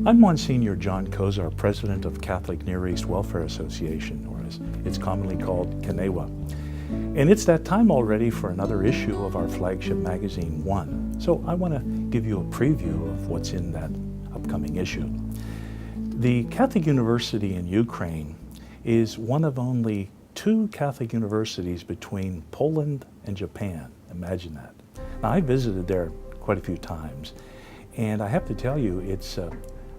I'm Monsignor John Kozar, President of Catholic Near East Welfare Association, or as it's commonly called, Kanewa. And it's that time already for another issue of our flagship magazine, One. So I want to give you a preview of what's in that upcoming issue. The Catholic University in Ukraine is one of only 2 Catholic universities between Poland and Japan. Imagine that. Now, I visited there quite a few times, and I have to tell you, it's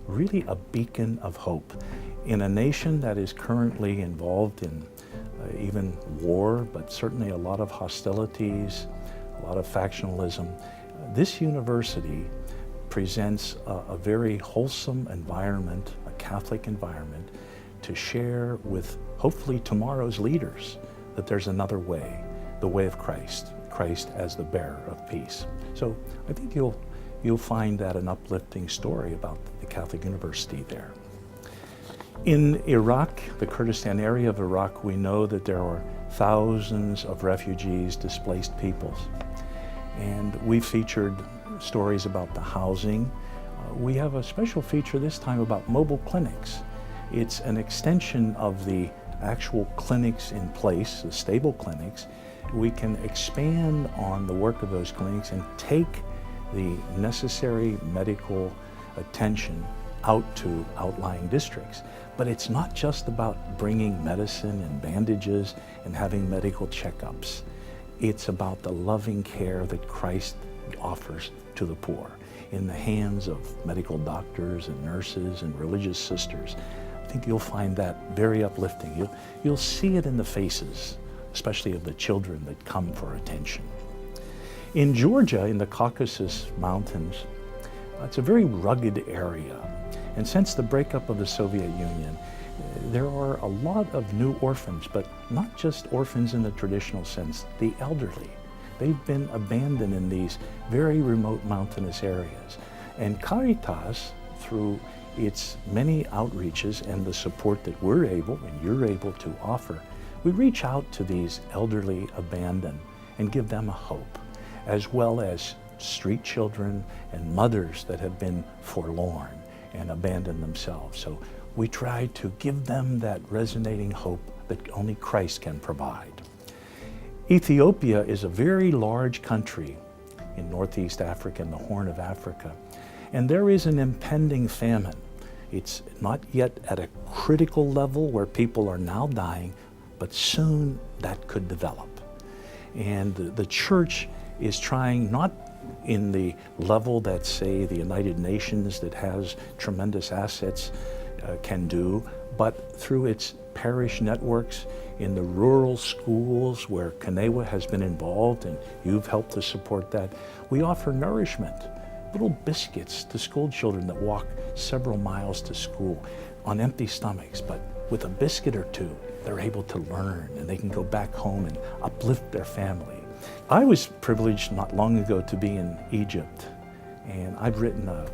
really a beacon of hope in a nation that is currently involved in even war, but certainly a lot of hostilities, a lot of factionalism. This university presents a very wholesome environment, a Catholic environment, to share with hopefully tomorrow's leaders that there's another way, the way of Christ, Christ as the bearer of peace. So I think you'll find that an uplifting story about the Catholic University there. In Iraq, the Kurdistan area of Iraq, we know that there are thousands of refugees, displaced peoples. And we featured stories about the housing. We have a special feature this time about mobile clinics. It's an extension of the actual clinics in place, the stable clinics. We can expand on the work of those clinics and take the necessary medical attention out to outlying districts. But it's not just about bringing medicine and bandages and having medical checkups. It's about the loving care that Christ offers to the poor in the hands of medical doctors and nurses and religious sisters. I think you'll find that very uplifting. You'll see it in the faces, especially of the children that come for attention. In Georgia, in the Caucasus Mountains, it's a very rugged area. And since the breakup of the Soviet Union, there are a lot of new orphans, but not just orphans in the traditional sense, the elderly. They've been abandoned in these very remote mountainous areas. And Caritas, through its many outreaches and the support that we're able and you're able to offer, we reach out to these elderly abandoned and give them a hope, as well as street children and mothers that have been forlorn and abandoned themselves. So we try to give them that resonating hope that only Christ can provide. Ethiopia is a very large country in Northeast Africa and the Horn of Africa, and there is an impending famine. It's not yet at a critical level where people are now dying, but soon that could develop. And the church is trying, not in the level that, say, the United Nations that has tremendous assets can do, but through its parish networks, in the rural schools where Kanewa has been involved, and you've helped to support that, we offer nourishment, little biscuits to school children that walk several miles to school on empty stomachs, but with a biscuit or two, they're able to learn and they can go back home and uplift their family. I was privileged not long ago to be in Egypt, and I've written a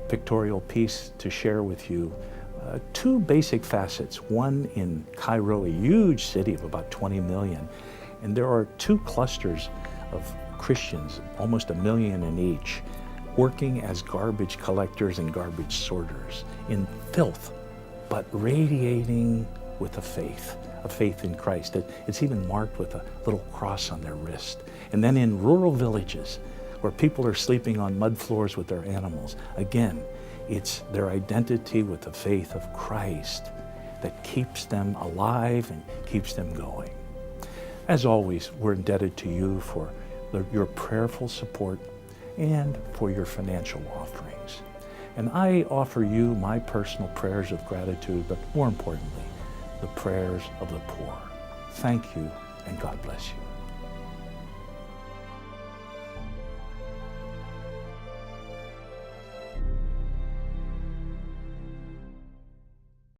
pictorial piece to share with you. 2 basic facets. One in Cairo, a huge city of about 20 million, and there are 2 clusters of Christians, almost 1 million in each, working as garbage collectors and garbage sorters in filth, but radiating with a faith in Christ. It's even marked with a little cross on their wrist. And then in rural villages where people are sleeping on mud floors with their animals, again, it's their identity with the faith of Christ that keeps them alive and keeps them going. As always, we're indebted to you for your prayerful support and for your financial offerings. And I offer you my personal prayers of gratitude, but more importantly, the prayers of the poor. Thank you, and God bless you.